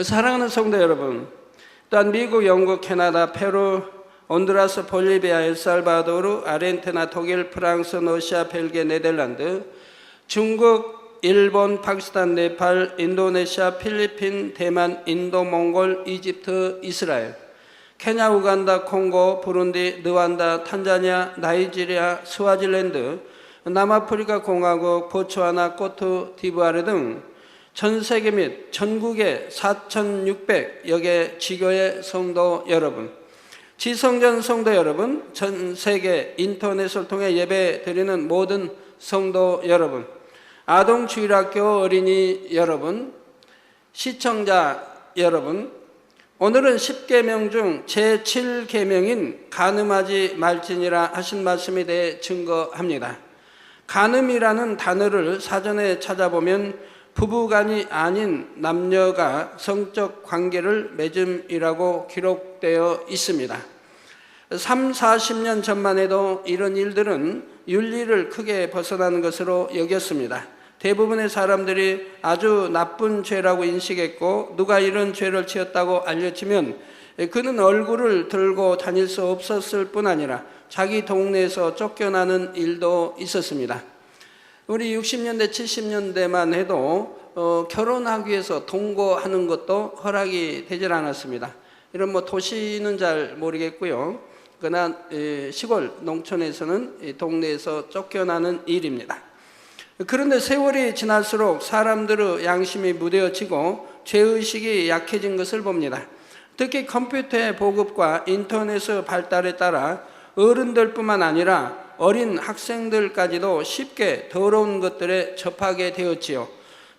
사랑하는 성도 여러분, 또한 미국, 영국, 캐나다, 페루, 온두라스, 볼리비아, 엘살바도르, 아르헨티나, 독일, 프랑스, 러시아, 벨기에, 네덜란드, 중국, 일본, 파키스탄, 네팔, 인도네시아, 필리핀, 대만, 인도, 몽골, 이집트, 이스라엘, 케냐, 우간다, 콩고, 부룬디, 르완다, 탄자니아, 나이지리아, 스와질랜드, 남아프리카 공화국, 보츠와나, 코트디부아르 등 전 세계 및 전국의 4,600여 개 지교의 성도 여러분, 지성전 성도 여러분, 전 세계 인터넷을 통해 예배 드리는 모든 성도 여러분, 아동주일학교 어린이 여러분, 시청자 여러분, 오늘은 10계명 중 제7계명인 간음하지 말지니라 하신 말씀에 대해 증거합니다. 간음이라는 단어를 사전에 찾아보면 부부간이 아닌 남녀가 성적 관계를 맺음이라고 기록되어 있습니다. 3, 40년 전만 해도 이런 일들은 윤리를 크게 벗어나는 것으로 여겼습니다. 대부분의 사람들이 아주 나쁜 죄라고 인식했고, 누가 이런 죄를 지었다고 알려지면 그는 얼굴을 들고 다닐 수 없었을 뿐 아니라 자기 동네에서 쫓겨나는 일도 있었습니다. 우리 60년대, 70년대만 해도 결혼하기 위해서 동거하는 것도 허락이 되질 않았습니다. 이런 도시는 잘 모르겠고요. 그러나 시골, 농촌에서는 동네에서 쫓겨나는 일입니다. 그런데 세월이 지날수록 사람들의 양심이 무뎌지고 죄의식이 약해진 것을 봅니다. 특히 컴퓨터의 보급과 인터넷의 발달에 따라 어른들뿐만 아니라 어린 학생들까지도 쉽게 더러운 것들에 접하게 되었지요.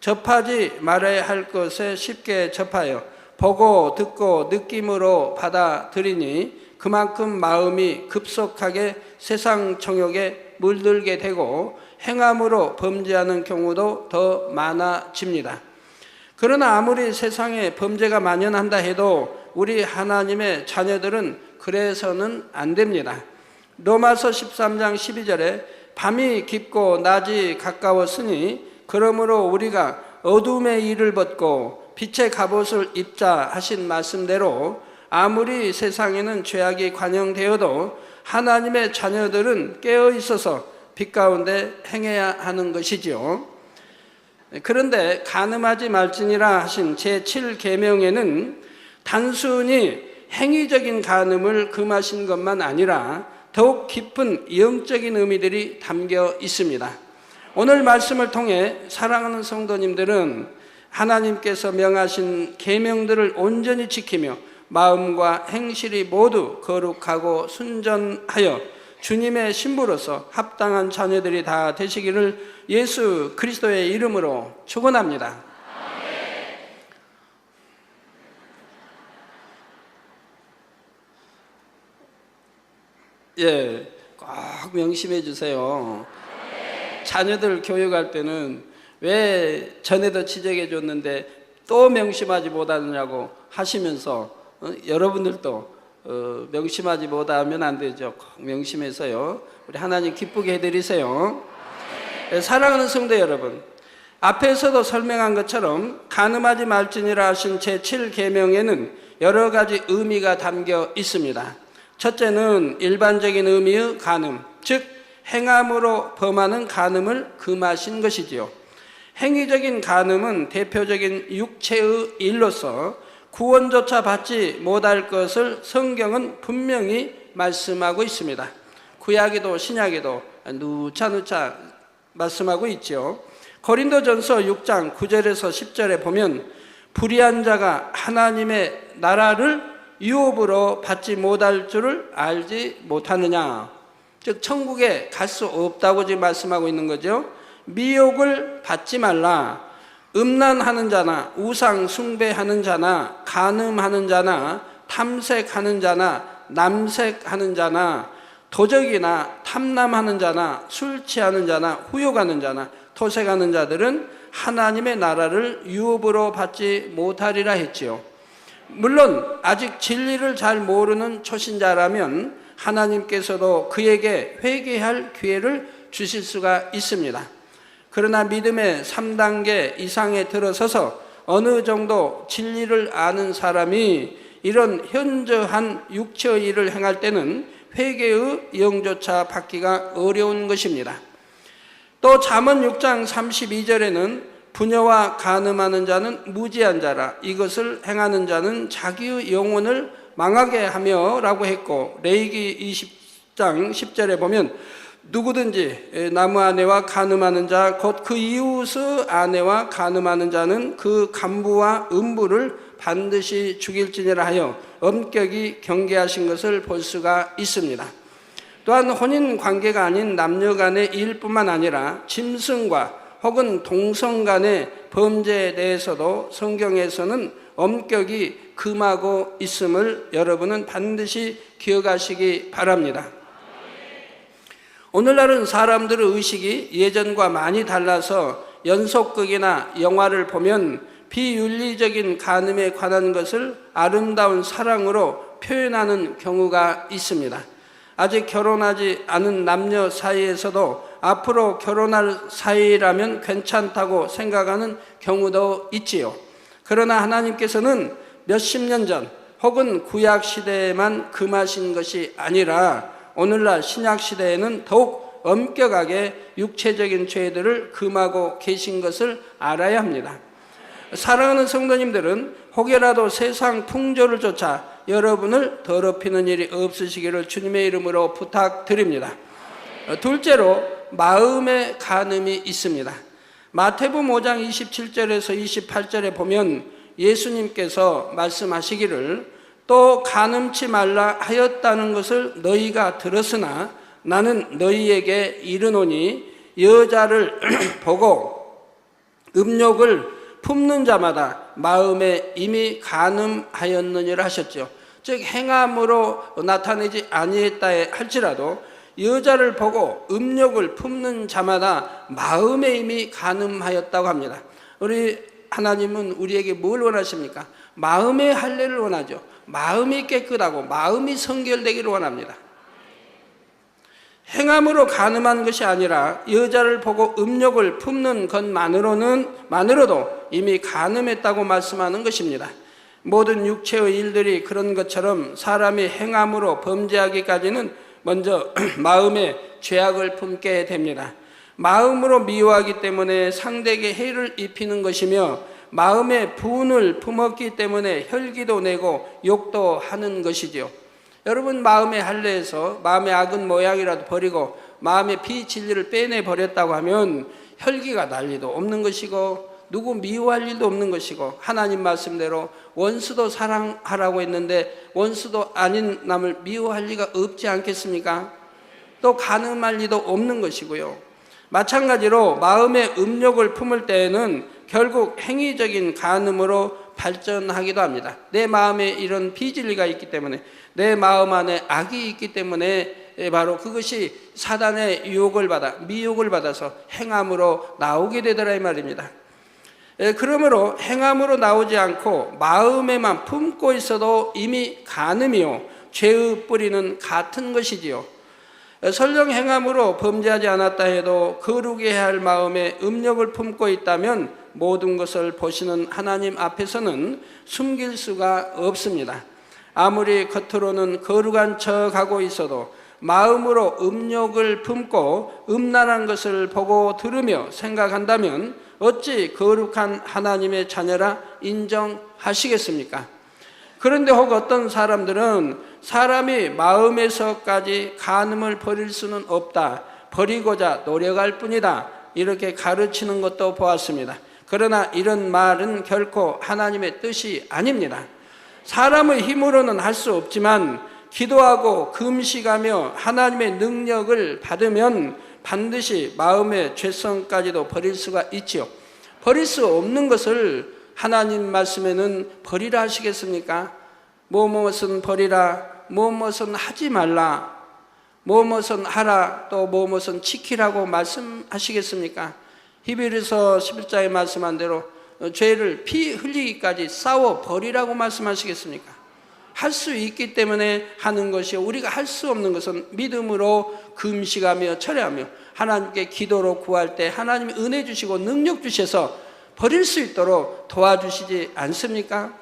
접하지 말아야 할 것에 쉽게 접하여 보고 듣고 느낌으로 받아들이니 그만큼 마음이 급속하게 세상 정욕에 물들게 되고 행함으로 범죄하는 경우도 더 많아집니다. 그러나 아무리 세상에 범죄가 만연한다 해도 우리 하나님의 자녀들은 그래서는 안 됩니다. 로마서 13장 12절에 밤이 깊고 낮이 가까웠으니 그러므로 우리가 어둠의 일을 벗고 빛의 갑옷을 입자 하신 말씀대로 아무리 세상에는 죄악이 관영되어도 하나님의 자녀들은 깨어 있어서 빛 가운데 행해야 하는 것이지요. 그런데 간음하지 말지니라 하신 제7계명에는 단순히 행위적인 간음을 금하신 것만 아니라 더욱 깊은 영적인 의미들이 담겨 있습니다. 오늘 말씀을 통해 사랑하는 성도님들은 하나님께서 명하신 계명들을 온전히 지키며 마음과 행실이 모두 거룩하고 순전하여 주님의 신부로서 합당한 자녀들이 다 되시기를 예수 그리스도의 이름으로 축원합니다. 예, 꼭 명심해 주세요. 자녀들 교육할 때는 왜 전에도 지적해 줬는데 또 명심하지 못하느냐고 하시면서 여러분들도 명심하지 못하면 안 되죠. 꼭 명심해서요. 우리 하나님 기쁘게 해드리세요. 사랑하는 성도 여러분, 앞에서도 설명한 것처럼 간음하지 말지니라 하신 제7계명에는 여러 가지 의미가 담겨 있습니다. 첫째는 일반적인 의미의 간음, 즉 행함으로 범하는 간음을 금하신 것이지요. 행위적인 간음은 대표적인 육체의 일로서 구원조차 받지 못할 것을 성경은 분명히 말씀하고 있습니다. 구약에도 신약에도 누차 말씀하고 있죠. 고린도전서 6장 9절에서 10절에 보면 불의한 자가 하나님의 나라를 유업으로 받지 못할 줄을 알지 못하느냐, 즉 천국에 갈 수 없다고 지금 말씀하고 있는 거죠. 미혹을 받지 말라. 음란하는 자나 우상 숭배하는 자나 간음하는 자나 탐색하는 자나 남색하는 자나 도적이나 탐남하는 자나 술 취하는 자나 후욕하는 자나 토색하는 자들은 하나님의 나라를 유업으로 받지 못하리라 했지요. 물론 아직 진리를 잘 모르는 초신자라면 하나님께서도 그에게 회개할 기회를 주실 수가 있습니다. 그러나 믿음의 3단계 이상에 들어서서 어느 정도 진리를 아는 사람이 이런 현저한 육체의 일을 행할 때는 회개의 영조차 받기가 어려운 것입니다. 또 잠언 6장 32절에는 부녀와 간음하는 자는 무지한 자라, 이것을 행하는 자는 자기의 영혼을 망하게 하며 라고 했고, 레위기 20장 10절에 보면 누구든지 나무 아내와 간음하는 자 곧 그 이웃의 아내와 간음하는 자는 그 간부와 음부를 반드시 죽일지니라 하여 엄격히 경계하신 것을 볼 수가 있습니다. 또한 혼인 관계가 아닌 남녀 간의 일뿐만 아니라 짐승과 혹은 동성 간의 범죄에 대해서도 성경에서는 엄격히 금하고 있음을 여러분은 반드시 기억하시기 바랍니다. 오늘날은 사람들의 의식이 예전과 많이 달라서 연속극이나 영화를 보면 비윤리적인 간음에 관한 것을 아름다운 사랑으로 표현하는 경우가 있습니다. 아직 결혼하지 않은 남녀 사이에서도 앞으로 결혼할 사이라면 괜찮다고 생각하는 경우도 있지요. 그러나 하나님께서는 몇십 년 전 혹은 구약 시대에만 금하신 것이 아니라 오늘날 신약 시대에는 더욱 엄격하게 육체적인 죄들을 금하고 계신 것을 알아야 합니다. 사랑하는 성도님들은 혹여라도 세상 풍조를 쫓아 여러분을 더럽히는 일이 없으시기를 주님의 이름으로 부탁드립니다. 둘째로 마음의 간음이 있습니다. 마태복음 5장 27절에서 28절에 보면 예수님께서 말씀하시기를 또 간음치 말라 하였다는 것을 너희가 들었으나 나는 너희에게 이르노니 여자를 보고 음욕을 품는 자마다 마음에 이미 간음하였느니라 하셨죠. 즉 행함으로 나타내지 아니했다 할지라도 여자를 보고 음욕을 품는 자마다 마음에 이미 간음하였다고 합니다. 우리 하나님은 우리에게 뭘 원하십니까? 마음의 할례를 원하죠. 마음이 깨끗하고 마음이 성결되기를 원합니다. 행함으로 간음한 것이 아니라 여자를 보고 음욕을 품는 것만으로도 이미 간음했다고 말씀하는 것입니다. 모든 육체의 일들이 그런 것처럼 사람이 행함으로 범죄하기까지는 먼저 마음에 죄악을 품게 됩니다. 마음으로 미워하기 때문에 상대에게 해를 입히는 것이며 마음에 분을 품었기 때문에 혈기도 내고 욕도 하는 것이죠. 여러분 마음의 할례에서 마음의 악은 모양이라도 버리고 마음의 비진리를 빼내버렸다고 하면 혈기가 날 일도 없는 것이고 누구 미워할 일도 없는 것이고 하나님 말씀대로 원수도 사랑하라고 했는데 원수도 아닌 남을 미워할 리가 없지 않겠습니까? 또 간음할 리도 없는 것이고요. 마찬가지로 마음의 음욕을 품을 때에는 결국 행위적인 간음으로 발전하기도 합니다. 내 마음에 이런 비진리가 있기 때문에 내 마음 안에 악이 있기 때문에 바로 그것이 사단의 유혹을 받아 미혹을 받아서 행함으로 나오게 되더라 이 말입니다. 그러므로 행함으로 나오지 않고 마음에만 품고 있어도 이미 간음이요 죄의 뿌리는 같은 것이지요. 설령 행함으로 범죄하지 않았다 해도 거룩히 해야 할 마음에 음욕을 품고 있다면 모든 것을 보시는 하나님 앞에서는 숨길 수가 없습니다. 아무리 겉으로는 거룩한 척하고 있어도 마음으로 음욕을 품고 음란한 것을 보고 들으며 생각한다면 어찌 거룩한 하나님의 자녀라 인정하시겠습니까? 그런데 혹 어떤 사람들은 사람이 마음에서까지 간음을 버릴 수는 없다, 버리고자 노력할 뿐이다, 이렇게 가르치는 것도 보았습니다. 그러나 이런 말은 결코 하나님의 뜻이 아닙니다. 사람의 힘으로는 할 수 없지만 기도하고 금식하며 하나님의 능력을 받으면 반드시 마음의 죄성까지도 버릴 수가 있지요. 버릴 수 없는 것을 하나님 말씀에는 버리라 하시겠습니까? 무엇은 버리라, 무엇은 하지 말라, 무엇은 하라, 또 무엇은 지키라고 말씀하시겠습니까? 히브리서 11장에 말씀한 대로 죄를 피 흘리기까지 싸워 버리라고 말씀하시겠습니까? 할 수 있기 때문에 하는 것이요, 우리가 할 수 없는 것은 믿음으로 금식하며 철회하며 하나님께 기도로 구할 때 하나님이 은혜 주시고 능력 주셔서 버릴 수 있도록 도와주시지 않습니까?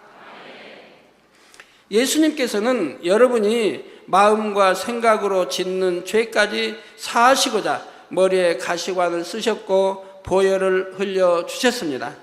예수님께서는 여러분이 마음과 생각으로 짓는 죄까지 사하시고자 머리에 가시관을 쓰셨고 보혈을 흘려주셨습니다.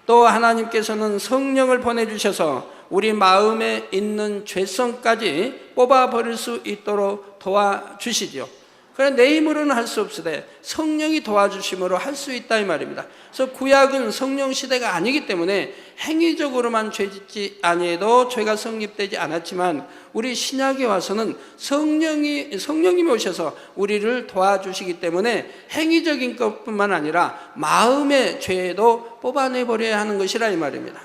또 하나님께서는 성령을 보내주셔서 우리 마음에 있는 죄성까지 뽑아버릴 수 있도록 도와주시죠. 그러나 내 힘으로는 할 수 없으되 성령이 도와주심으로 할 수 있다 이 말입니다. 그래서 구약은 성령 시대가 아니기 때문에 행위적으로만 죄짓지 아니해도 죄가 성립되지 않았지만 우리 신약에 와서는 성령님이 오셔서 우리를 도와주시기 때문에 행위적인 것뿐만 아니라 마음의 죄도 뽑아내버려야 하는 것이라 이 말입니다.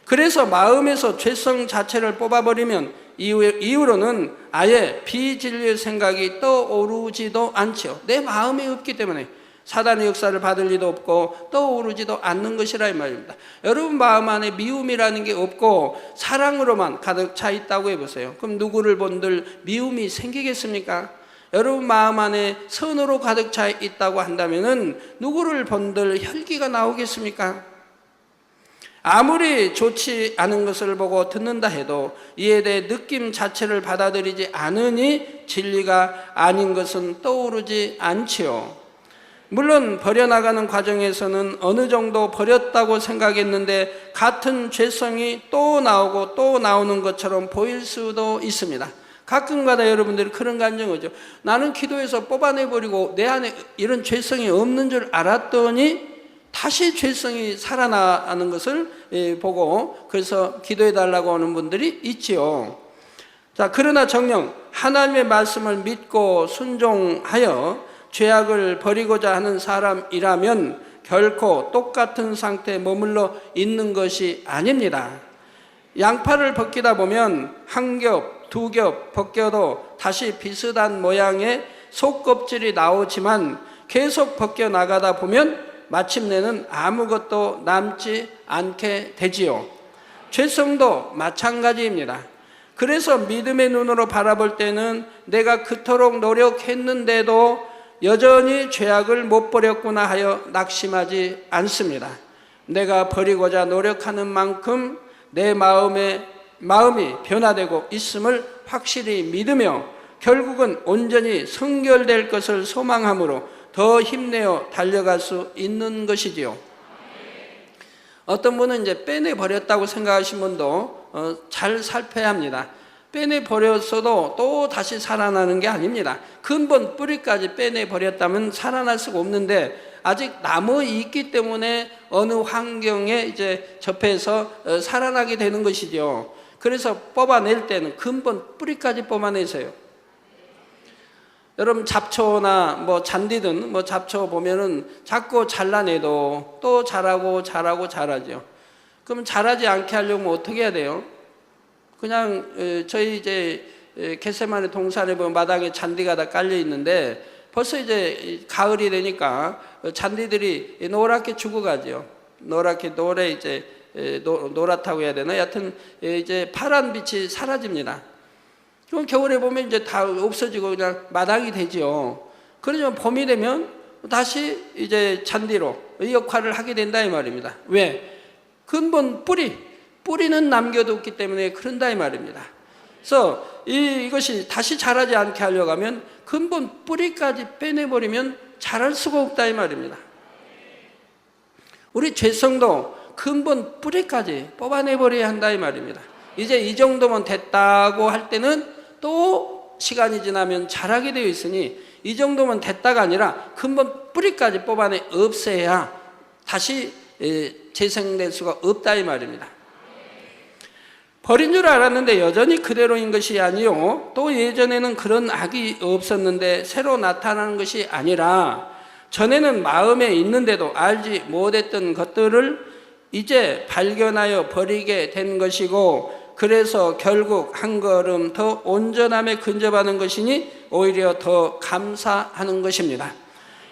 그래서 마음에서 죄성 자체를 뽑아버리면 이후로는 아예 비진리의 생각이 떠오르지도 않죠. 내 마음에 없기 때문에 사단의 역사를 받을 리도 없고 떠오르지도 않는 것이라 이 말입니다. 여러분 마음 안에 미움이라는 게 없고 사랑으로만 가득 차 있다고 해보세요. 그럼 누구를 본들 미움이 생기겠습니까? 여러분 마음 안에 선으로 가득 차 있다고 한다면은 누구를 본들 혈기가 나오겠습니까? 아무리 좋지 않은 것을 보고 듣는다 해도 이에 대해 느낌 자체를 받아들이지 않으니 진리가 아닌 것은 떠오르지 않지요. 물론 버려나가는 과정에서는 어느 정도 버렸다고 생각했는데 같은 죄성이 또 나오고 또 나오는 것처럼 보일 수도 있습니다. 가끔가다 여러분들이 그런 감정이 오죠. 나는 기도해서 뽑아내버리고 내 안에 이런 죄성이 없는 줄 알았더니 다시 죄성이 살아나는 것을 보고 그래서 기도해달라고 하는 분들이 있지요. 자, 그러나 정녕 하나님의 말씀을 믿고 순종하여 죄악을 버리고자 하는 사람이라면 결코 똑같은 상태에 머물러 있는 것이 아닙니다. 양파를 벗기다 보면 한 겹, 두 겹 벗겨도 다시 비슷한 모양의 속껍질이 나오지만 계속 벗겨 나가다 보면 마침내는 아무것도 남지 않게 되지요. 죄성도 마찬가지입니다. 그래서 믿음의 눈으로 바라볼 때는 내가 그토록 노력했는데도 여전히 죄악을 못 버렸구나 하여 낙심하지 않습니다. 내가 버리고자 노력하는 만큼 내 마음이 변화되고 있음을 확실히 믿으며 결국은 온전히 성결될 것을 소망함으로 더 힘내어 달려갈 수 있는 것이지요. 어떤 분은 이제 빼내버렸다고 생각하신 분도 잘 살펴야 합니다. 빼내버렸어도 또 다시 살아나는 게 아닙니다. 근본 뿌리까지 빼내버렸다면 살아날 수가 없는데 아직 남아 있기 때문에 어느 환경에 이제 접해서 살아나게 되는 것이죠. 그래서 뽑아낼 때는 근본 뿌리까지 뽑아내세요. 여러분 잡초나 뭐 잔디든 뭐 잡초 보면은 자꾸 잘라내도 또 자라고 자라죠. 그럼 자라지 않게 하려면 어떻게 해야 돼요? 그냥 저희 이제 겟세마네 동산에 보면 마당에 잔디가 다 깔려 있는데 벌써 이제 가을이 되니까 잔디들이 노랗게 죽어가죠. 노래 이제 노랗다고 해야 되나? 여하튼 이제 파란 빛이 사라집니다. 그럼 겨울에 보면 이제 다 없어지고 그냥 마당이 되죠. 그러지만 봄이 되면 다시 이제 잔디로 이 역할을 하게 된다 이 말입니다. 왜? 근본 뿌리는 남겨뒀기 때문에 그런다 이 말입니다. 그래서 이것이 다시 자라지 않게 하려고 하면 근본 뿌리까지 빼내버리면 자랄 수가 없다 이 말입니다. 우리 죄성도 근본 뿌리까지 뽑아내버려야 한다 이 말입니다. 이제 이 정도면 됐다고 할 때는 또 시간이 지나면 자라게 되어 있으니 이 정도면 됐다가 아니라 근본 뿌리까지 뽑아내 없애야 다시 재생될 수가 없다 이 말입니다. 버린 줄 알았는데 여전히 그대로인 것이 아니요 또 예전에는 그런 악이 없었는데 새로 나타나는 것이 아니라 전에는 마음에 있는데도 알지 못했던 것들을 이제 발견하여 버리게 된 것이고 그래서 결국 한 걸음 더 온전함에 근접하는 것이니 오히려 더 감사하는 것입니다.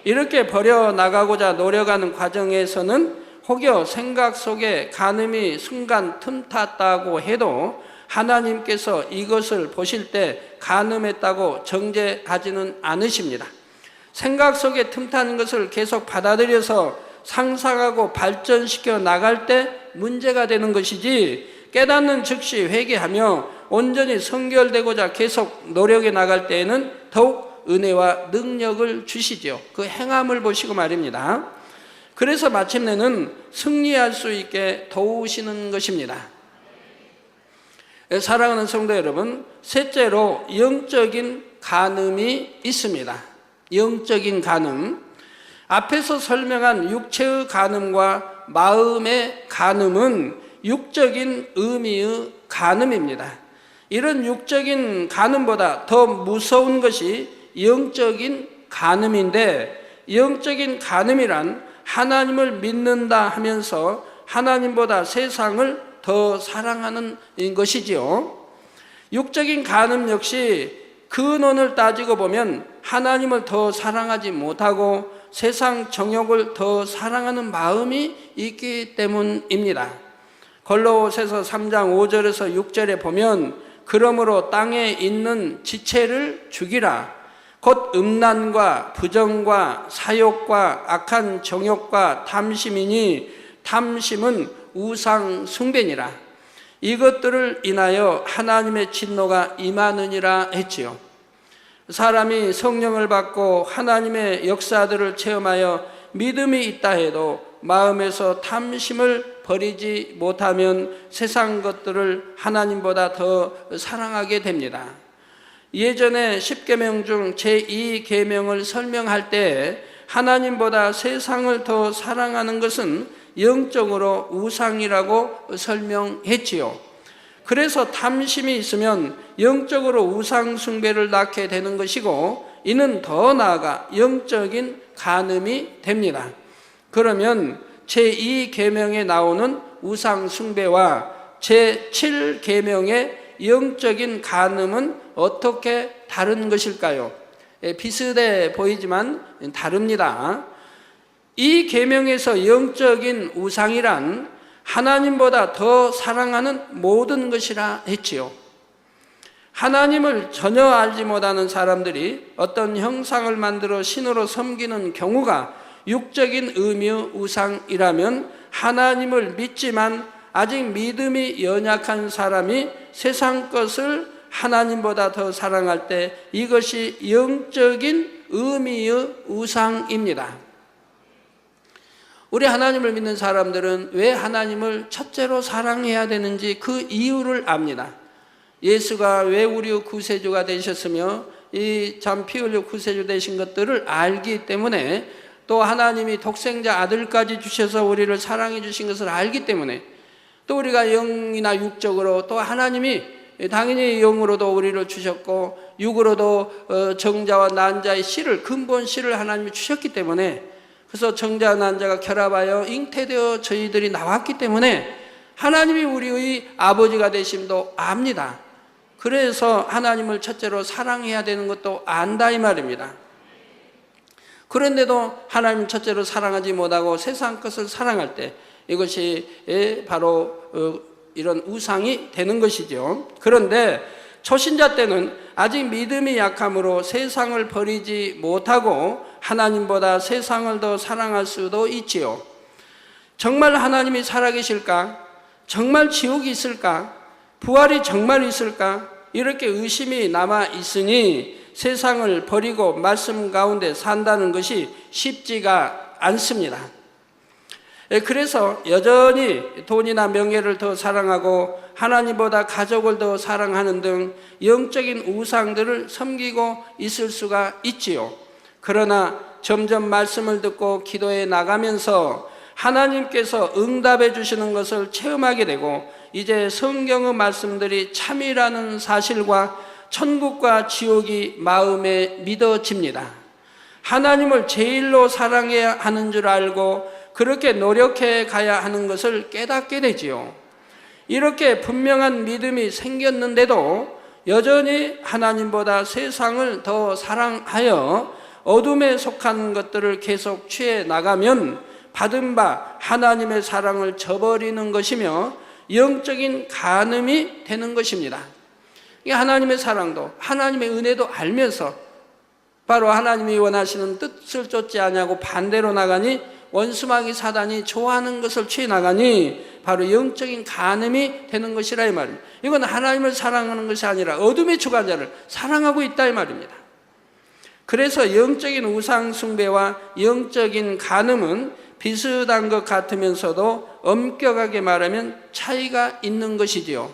이렇게 버려나가고자 노력하는 과정에서는 혹여 생각 속에 간음이 순간 틈탔다고 해도 하나님께서 이것을 보실 때 간음했다고 정죄하지는 않으십니다. 생각 속에 틈타는 것을 계속 받아들여서 상상하고 발전시켜 나갈 때 문제가 되는 것이지, 깨닫는 즉시 회개하며 온전히 성결되고자 계속 노력해 나갈 때에는 더욱 은혜와 능력을 주시죠. 그 행함을 보시고 말입니다. 그래서 마침내는 승리할 수 있게 도우시는 것입니다. 사랑하는 성도 여러분, 셋째로 영적인 간음이 있습니다. 영적인 간음. 앞에서 설명한 육체의 간음과 마음의 간음은 육적인 의미의 간음입니다. 이런 육적인 간음보다 더 무서운 것이 영적인 간음인데, 영적인 간음이란 하나님을 믿는다 하면서 하나님보다 세상을 더 사랑하는 것이지요. 육적인 간음 역시 근원을 따지고 보면 하나님을 더 사랑하지 못하고 세상 정욕을 더 사랑하는 마음이 있기 때문입니다. 골로새서 3장 5절에서 6절에 보면, 그러므로 땅에 있는 지체를 죽이라. 곧 음란과 부정과 사욕과 악한 정욕과 탐심이니 탐심은 우상 숭배니라. 이것들을 인하여 하나님의 진노가 임하느니라 했지요. 사람이 성령을 받고 하나님의 역사들을 체험하여 믿음이 있다 해도 마음에서 탐심을 버리지 못하면 세상 것들을 하나님보다 더 사랑하게 됩니다. 예전에 10계명 중 제2계명을 설명할 때 하나님보다 세상을 더 사랑하는 것은 영적으로 우상이라고 설명했지요. 그래서 탐심이 있으면 영적으로 우상 숭배를 낳게 되는 것이고, 이는 더 나아가 영적인 간음이 됩니다. 그러면 제2계명에 나오는 우상 숭배와 제7계명의 영적인 간음은 어떻게 다른 것일까요? 비슷해 보이지만 다릅니다. 이 계명에서 영적인 우상이란 하나님보다 더 사랑하는 모든 것이라 했지요. 하나님을 전혀 알지 못하는 사람들이 어떤 형상을 만들어 신으로 섬기는 경우가 육적인 의미의 우상이라면, 하나님을 믿지만 아직 믿음이 연약한 사람이 세상 것을 하나님보다 더 사랑할 때 이것이 영적인 의미의 우상입니다. 우리 하나님을 믿는 사람들은 왜 하나님을 첫째로 사랑해야 되는지 그 이유를 압니다. 예수가 왜 우리의 구세주가 되셨으며 이 참 피 흘려 구세주 되신 것들을 알기 때문에, 또 하나님이 독생자 아들까지 주셔서 우리를 사랑해 주신 것을 알기 때문에, 또 우리가 영이나 육적으로, 또 하나님이 당연히 영으로도 우리를 주셨고 육으로도 정자와 난자의 씨를, 근본 씨를 하나님이 주셨기 때문에, 그래서 정자와 난자가 결합하여 잉태되어 저희들이 나왔기 때문에 하나님이 우리의 아버지가 되심도 압니다. 그래서 하나님을 첫째로 사랑해야 되는 것도 안다 이 말입니다. 그런데도 하나님 첫째로 사랑하지 못하고 세상 것을 사랑할 때 이것이 바로 이런 우상이 되는 것이죠. 그런데 초신자 때는 아직 믿음이 약함으로 세상을 버리지 못하고 하나님보다 세상을 더 사랑할 수도 있지요. 정말 하나님이 살아계실까? 정말 지옥이 있을까? 부활이 정말 있을까? 이렇게 의심이 남아 있으니 세상을 버리고 말씀 가운데 산다는 것이 쉽지가 않습니다. 그래서 여전히 돈이나 명예를 더 사랑하고 하나님보다 가족을 더 사랑하는 등 영적인 우상들을 섬기고 있을 수가 있지요. 그러나 점점 말씀을 듣고 기도해 나가면서 하나님께서 응답해 주시는 것을 체험하게 되고, 이제 성경의 말씀들이 참이라는 사실과 천국과 지옥이 마음에 믿어집니다. 하나님을 제일로 사랑해야 하는 줄 알고 그렇게 노력해 가야 하는 것을 깨닫게 되지요. 이렇게 분명한 믿음이 생겼는데도 여전히 하나님보다 세상을 더 사랑하여 어둠에 속한 것들을 계속 취해 나가면 받은 바 하나님의 사랑을 저버리는 것이며 영적인 간음이 되는 것입니다. 이 하나님의 사랑도 하나님의 은혜도 알면서 바로 하나님이 원하시는 뜻을 쫓지 않냐고 반대로 나가니 원수마귀 사단이 좋아하는 것을 취해 나가니 바로 영적인 간음이 되는 것이라 이 말입니다. 이건 하나님을 사랑하는 것이 아니라 어둠의 주관자를 사랑하고 있다 이 말입니다. 그래서 영적인 우상 숭배와 영적인 간음은 비슷한 것 같으면서도 엄격하게 말하면 차이가 있는 것이지요.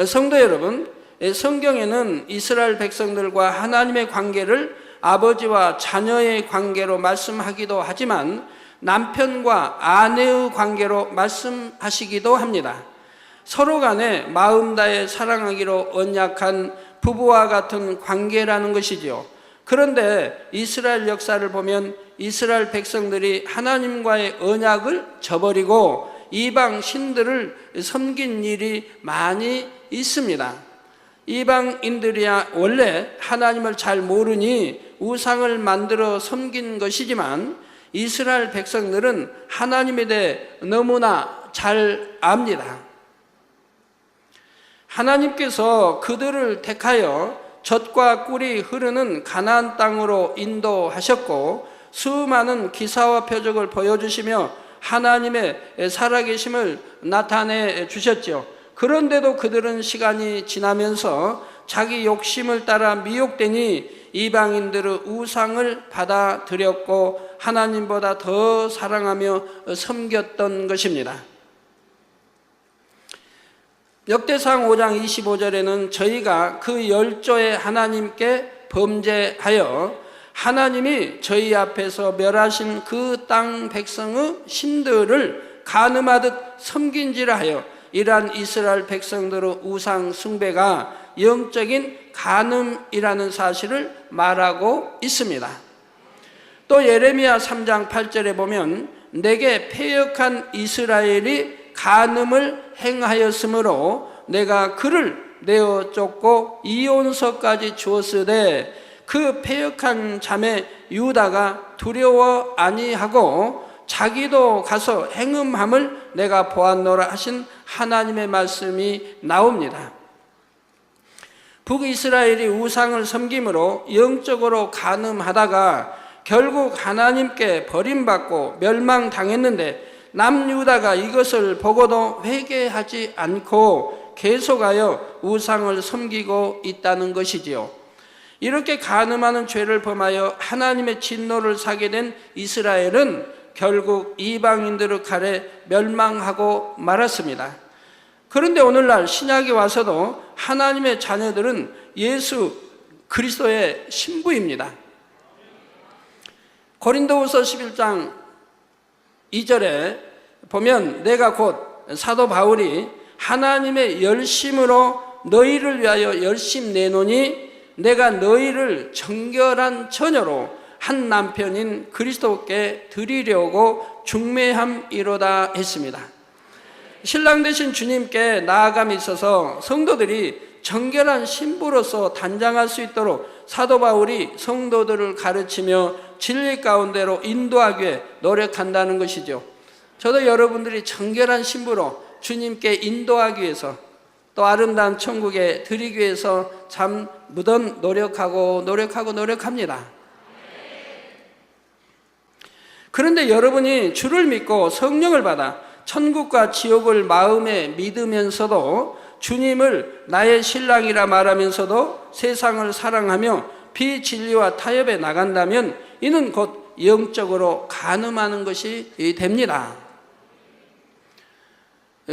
성도 여러분, 성경에는 이스라엘 백성들과 하나님의 관계를 아버지와 자녀의 관계로 말씀하기도 하지만 남편과 아내의 관계로 말씀하시기도 합니다. 서로 간에 마음 다해 사랑하기로 언약한 부부와 같은 관계라는 것이지요. 그런데 이스라엘 역사를 보면 이스라엘 백성들이 하나님과의 언약을 저버리고 이방 신들을 섬긴 일이 많이 있습니다. 이방인들이야 원래 하나님을 잘 모르니 우상을 만들어 섬긴 것이지만 이스라엘 백성들은 하나님에 대해 너무나 잘 압니다. 하나님께서 그들을 택하여 젖과 꿀이 흐르는 가나안 땅으로 인도하셨고 수많은 기사와 표적을 보여주시며 하나님의 살아계심을 나타내 주셨죠. 그런데도 그들은 시간이 지나면서 자기 욕심을 따라 미혹되니 이방인들의 우상을 받아들였고 하나님보다 더 사랑하며 섬겼던 것입니다. 역대상 5장 25절에는 저희가 그 열조의 하나님께 범죄하여 하나님이 저희 앞에서 멸하신 그 땅 백성의 신들을 간음하듯 섬긴지라 하여 이러한 이스라엘 백성들의 우상 숭배가 영적인 간음이라는 사실을 말하고 있습니다. 또 예레미야 3장 8절에 보면 내게 패역한 이스라엘이 간음을 행하였으므로 내가 그를 내어 쫓고 이온서까지 주었으되 그 패역한 자매 유다가 두려워 아니하고 자기도 가서 행음함을 내가 보았노라 하신 하나님의 말씀이 나옵니다. 북이스라엘이 우상을 섬김으로 영적으로 간음하다가 결국 하나님께 버림받고 멸망당했는데 남유다가 이것을 보고도 회개하지 않고 계속하여 우상을 섬기고 있다는 것이지요. 이렇게 간음하는 죄를 범하여 하나님의 진노를 사게 된 이스라엘은 결국 이방인들의 칼에 멸망하고 말았습니다. 그런데 오늘날 신약에 와서도 하나님의 자녀들은 예수 그리스도의 신부입니다. 고린도후서 11장 2절에 보면 내가 곧 사도 바울이 하나님의 열심으로 너희를 위하여 열심 내노니 내가 너희를 정결한 처녀로 한 남편인 그리스도께 드리려고 중매함이로다 했습니다. 신랑 되신 주님께 나아감이 있어서 성도들이 정결한 신부로서 단장할 수 있도록 사도 바울이 성도들을 가르치며 진리 가운데로 인도하기 노력한다는 것이죠. 저도 여러분들이 정결한 신부로 주님께 인도하기 위해서 또 아름다운 천국에 드리기 위해서 참 무덤 노력합니다. 그런데 여러분이 주를 믿고 성령을 받아 천국과 지옥을 마음에 믿으면서도 주님을 나의 신랑이라 말하면서도 세상을 사랑하며 비진리와 타협에 나간다면 이는 곧 영적으로 간음하는 것이 됩니다.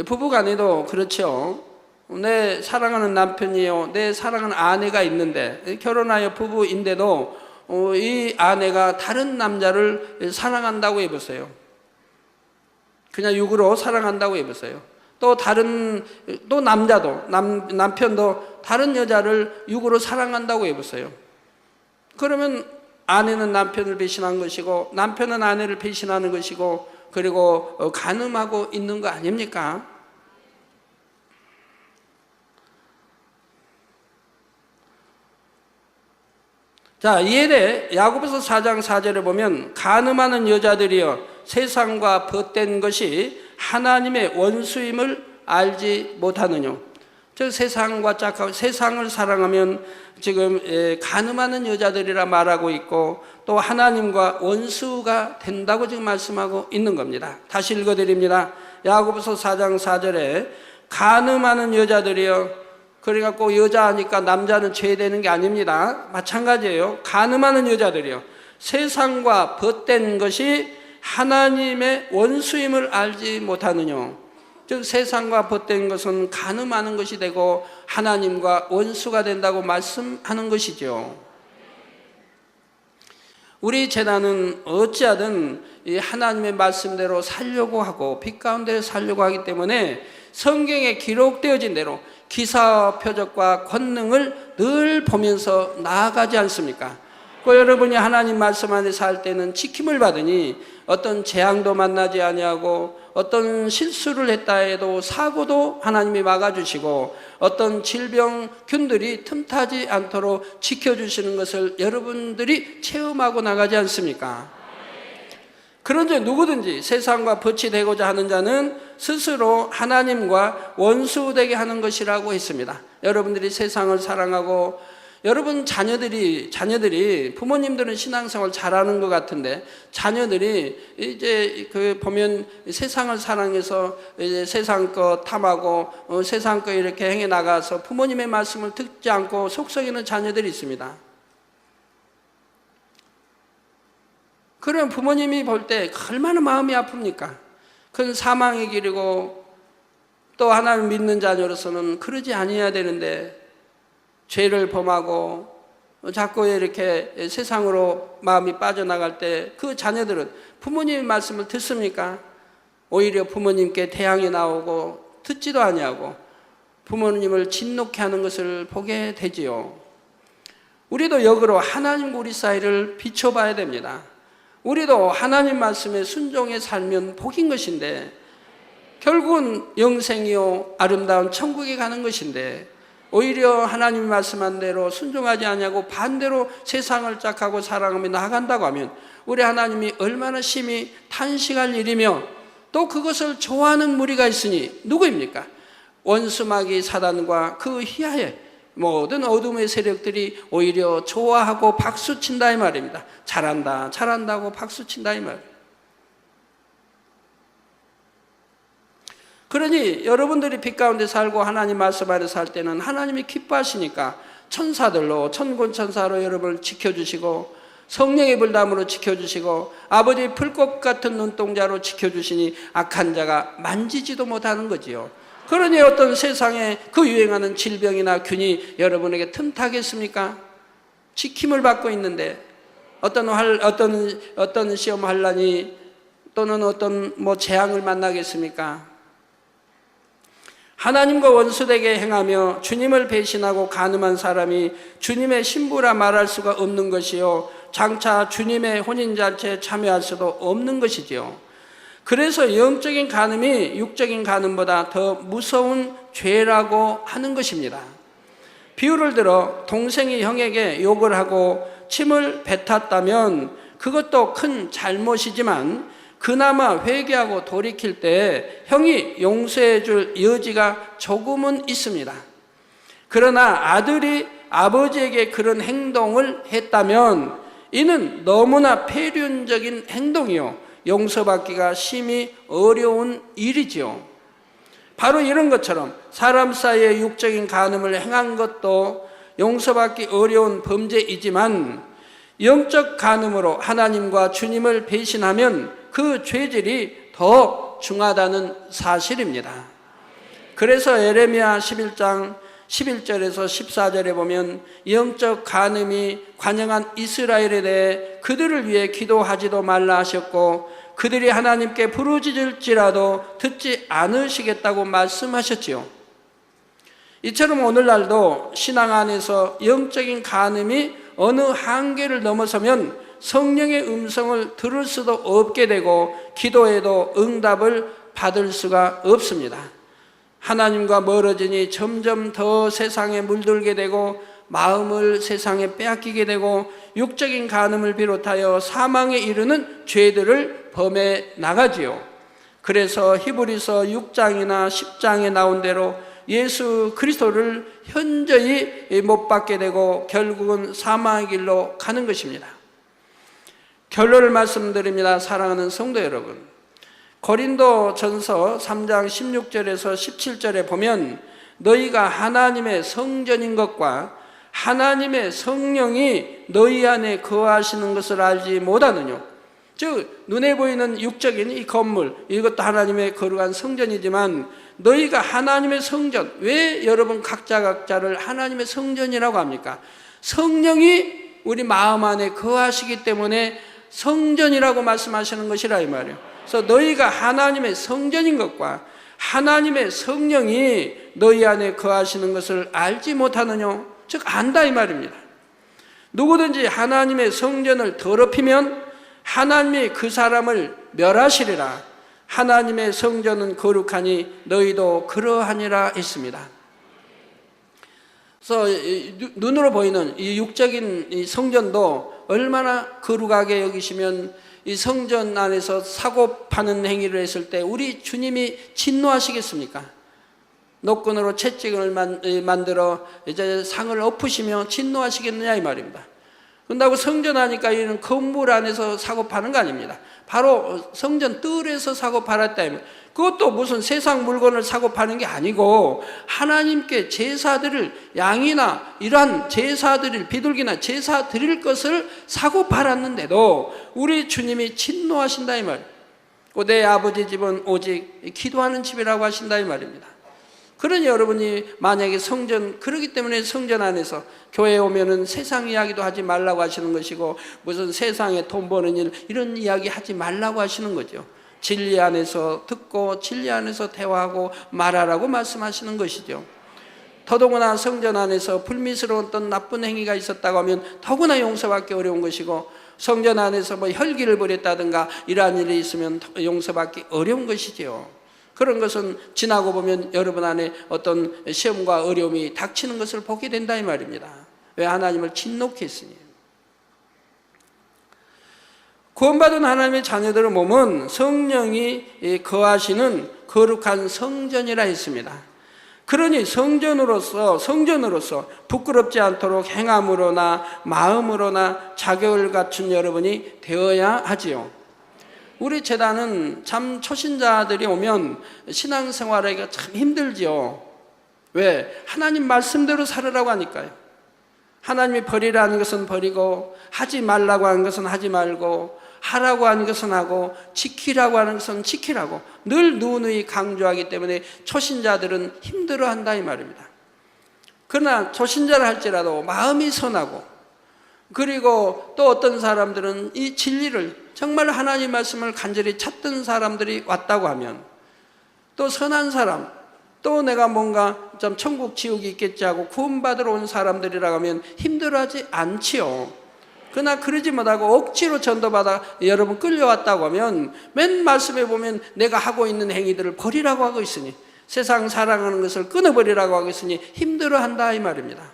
부부간에도 그렇죠. 내 사랑하는 남편이요, 내 사랑하는 아내가 있는데 결혼하여 부부인데도 이 아내가 다른 남자를 사랑한다고 해보세요. 그냥 육으로 사랑한다고 해보세요. 또 남자도 남편도 다른 여자를 육으로 사랑한다고 해보세요. 그러면 아내는 남편을 배신한 것이고 남편은 아내를 배신하는 것이고 그리고 간음하고 있는 거 아닙니까? 자, 이에 대해 야고보서 4장 4절에 보면 간음하는 여자들이여 세상과 벗된 것이 하나님의 원수임을 알지 못하느뇨. 저 세상과 짝하고 세상을 사랑하면 지금 간음하는 여자들이라 말하고 있고 또 하나님과 원수가 된다고 지금 말씀하고 있는 겁니다. 다시 읽어드립니다. 야고보서 4장 4절에 간음하는 여자들이요. 그래갖고 여자하니까 남자는 죄되는 게 아닙니다. 마찬가지예요. 간음하는 여자들이요. 세상과 벗된 것이 하나님의 원수임을 알지 못하느뇨. 즉 세상과 벗된 것은 간음하는 것이 되고 하나님과 원수가 된다고 말씀하는 것이죠. 우리 재단은 어찌하든 이 하나님의 말씀대로 살려고 하고 빛 가운데 살려고 하기 때문에 성경에 기록되어진 대로 기사와 표적과 권능을 늘 보면서 나아가지 않습니까? 여러분이 하나님 말씀 안에 살 때는 지킴을 받으니 어떤 재앙도 만나지 아니하고 어떤 실수를 했다 해도 사고도 하나님이 막아주시고 어떤 질병균들이 틈타지 않도록 지켜주시는 것을 여러분들이 체험하고 나가지 않습니까? 그런데 누구든지 세상과 벗이 되고자 하는 자는 스스로 하나님과 원수되게 하는 것이라고 했습니다. 여러분들이 세상을 사랑하고 여러분 자녀들이 부모님들은 신앙생활 잘하는 것 같은데 자녀들이 이제 보면 세상을 사랑해서 이제 세상 거 탐하고 세상 거 이렇게 행해 나가서 부모님의 말씀을 듣지 않고 속썩이는 자녀들이 있습니다. 그러면 부모님이 볼 때 얼마나 마음이 아픕니까? 그건 사망의 길이고 또 하나님 믿는 자녀로서는 그러지 아니어야 되는데 죄를 범하고 자꾸 이렇게 세상으로 마음이 빠져나갈 때 그 자녀들은 부모님의 말씀을 듣습니까? 오히려 부모님께 대항이 나오고 듣지도 아니하고 부모님을 진노케 하는 것을 보게 되지요. 우리도 역으로 하나님과 우리 사이를 비춰봐야 됩니다. 우리도 하나님 말씀에 순종해 살면 복인 것인데 결국은 영생이요 아름다운 천국에 가는 것인데 오히려 하나님이 말씀한 대로 순종하지 아니하고 반대로 세상을 짝하고 사랑하며 나아간다고 하면 우리 하나님이 얼마나 심히 탄식할 일이며 또 그것을 좋아하는 무리가 있으니 누구입니까? 원수마귀 사단과 그 희하에 모든 어둠의 세력들이 오히려 좋아하고 박수친다 이 말입니다. 잘한다 잘한다고 박수친다 이 말입니다. 그러니 여러분들이 빛 가운데 살고 하나님 말씀 아래 살 때는 하나님이 기뻐하시니까 천사들로 천군천사로 여러분을 지켜주시고 성령의 불담으로 지켜주시고 아버지의 풀꽃 같은 눈동자로 지켜주시니 악한 자가 만지지도 못하는 거지요. 그러니 어떤 세상에 그 유행하는 질병이나 균이 여러분에게 틈타겠습니까? 지킴을 받고 있는데 어떤 시험 환란이 또는 어떤 재앙을 만나겠습니까? 하나님과 원수되게 행하며 주님을 배신하고 간음한 사람이 주님의 신부라 말할 수가 없는 것이요 장차 주님의 혼인잔치에 참여할 수도 없는 것이지요. 그래서 영적인 간음이 육적인 간음보다 더 무서운 죄라고 하는 것입니다. 비유를 들어 동생이 형에게 욕을 하고 침을 뱉었다면 그것도 큰 잘못이지만 그나마 회개하고 돌이킬 때 형이 용서해 줄 여지가 조금은 있습니다. 그러나 아들이 아버지에게 그런 행동을 했다면 이는 너무나 폐륜적인 행동이요 용서받기가 심히 어려운 일이지요. 바로 이런 것처럼 사람 사이의 육적인 간음을 행한 것도 용서받기 어려운 범죄이지만 영적 간음으로 하나님과 주님을 배신하면 그 죄질이 더 중하다는 사실입니다. 그래서 예레미야 11장 11절에서 14절에 보면 영적 간음이 관영한 이스라엘에 대해 그들을 위해 기도하지도 말라 하셨고 그들이 하나님께 부르짖을지라도 듣지 않으시겠다고 말씀하셨지요. 이처럼 오늘날도 신앙 안에서 영적인 간음이 어느 한계를 넘어서면 성령의 음성을 들을 수도 없게 되고 기도해도 응답을 받을 수가 없습니다. 하나님과 멀어지니 점점 더 세상에 물들게 되고 마음을 세상에 빼앗기게 되고 육적인 간음을 비롯하여 사망에 이르는 죄들을 범해 나가지요. 그래서 히브리서 6장이나 10장에 나온 대로 예수 그리스도를 현저히 못 받게 되고 결국은 사망의 길로 가는 것입니다. 결론을 말씀드립니다. 사랑하는 성도 여러분, 고린도전서 3장 16절에서 17절에 보면 너희가 하나님의 성전인 것과 하나님의 성령이 너희 안에 거하시는 것을 알지 못하느냐. 즉 눈에 보이는 육적인 이 건물, 이것도 하나님의 거룩한 성전이지만 너희가 하나님의 성전, 왜 여러분 각자를 하나님의 성전이라고 합니까? 성령이 우리 마음 안에 거하시기 때문에 성전이라고 말씀하시는 것이라 이 말이에요. 그래서 너희가 하나님의 성전인 것과 하나님의 성령이 너희 안에 거하시는 것을 알지 못하느냐. 즉 안다 이 말입니다. 누구든지 하나님의 성전을 더럽히면 하나님이 그 사람을 멸하시리라. 하나님의 성전은 거룩하니 너희도 그러하니라 했습니다. 그래서 눈으로 보이는 이 육적인 이 성전도 얼마나 거룩하게 여기시면 이 성전 안에서 사고 파는 행위를 했을 때 우리 주님이 진노하시겠습니까? 노끈으로 채찍을 만들어 이제 상을 엎으시며 진노하시겠느냐 이 말입니다. 그런다고 성전 하니까 이런 건물 안에서 사고 파는 거 아닙니다. 바로 성전 뜰에서 사고 팔았다. 그것도 무슨 세상 물건을 사고 파는 게 아니고 하나님께 제사 드릴 양이나 이러한 제사 드릴 비둘기나 제사 드릴 것을 사고 팔았는데도 우리 주님이 진노하신다 이 말이에요. 내 아버지 집은 오직 기도하는 집이라고 하신다 이 말입니다. 그러니 여러분이 만약에 성전, 그러기 때문에 성전 안에서 교회에 오면은 세상 이야기도 하지 말라고 하시는 것이고 무슨 세상에 돈 버는 일 이런 이야기 하지 말라고 하시는 거죠. 진리 안에서 듣고 진리 안에서 대화하고 말하라고 말씀하시는 것이죠. 더더구나 성전 안에서 불미스러운 어떤 나쁜 행위가 있었다고 하면 더구나 용서받기 어려운 것이고 성전 안에서 뭐 혈기를 부렸다든가 이러한 일이 있으면 용서받기 어려운 것이죠. 그런 것은 지나고 보면 여러분 안에 어떤 시험과 어려움이 닥치는 것을 보게 된다 이 말입니다. 왜? 하나님을 진노케 했으니. 구원받은 하나님의 자녀들의 몸은 성령이 거하시는 거룩한 성전이라 했습니다. 그러니 성전으로서 부끄럽지 않도록 행함으로나 마음으로나 자격을 갖춘 여러분이 되어야 하지요. 우리 재단은 참 초신자들이 오면 신앙생활하기가 참 힘들지요. 왜? 하나님 말씀대로 살으라고 하니까요. 하나님이 버리라는 것은 버리고 하지 말라고 하는 것은 하지 말고 하라고 하는 것은 하고 지키라고 하는 것은 지키라고 늘 누누이 강조하기 때문에 초신자들은 힘들어한다 이 말입니다. 그러나 초신자를 할지라도 마음이 선하고 그리고 또 어떤 사람들은 이 진리를 정말 하나님 말씀을 간절히 찾던 사람들이 왔다고 하면 또 선한 사람 또 내가 뭔가 좀 천국 지옥이 있겠지 하고 구원받으러 온 사람들이라고 하면 힘들어하지 않지요. 그러나 그러지 못하고 억지로 전도받아 여러분 끌려왔다고 하면 맨 말씀에 보면 내가 하고 있는 행위들을 버리라고 하고 있으니 세상 사랑하는 것을 끊어버리라고 하고 있으니 힘들어한다 이 말입니다.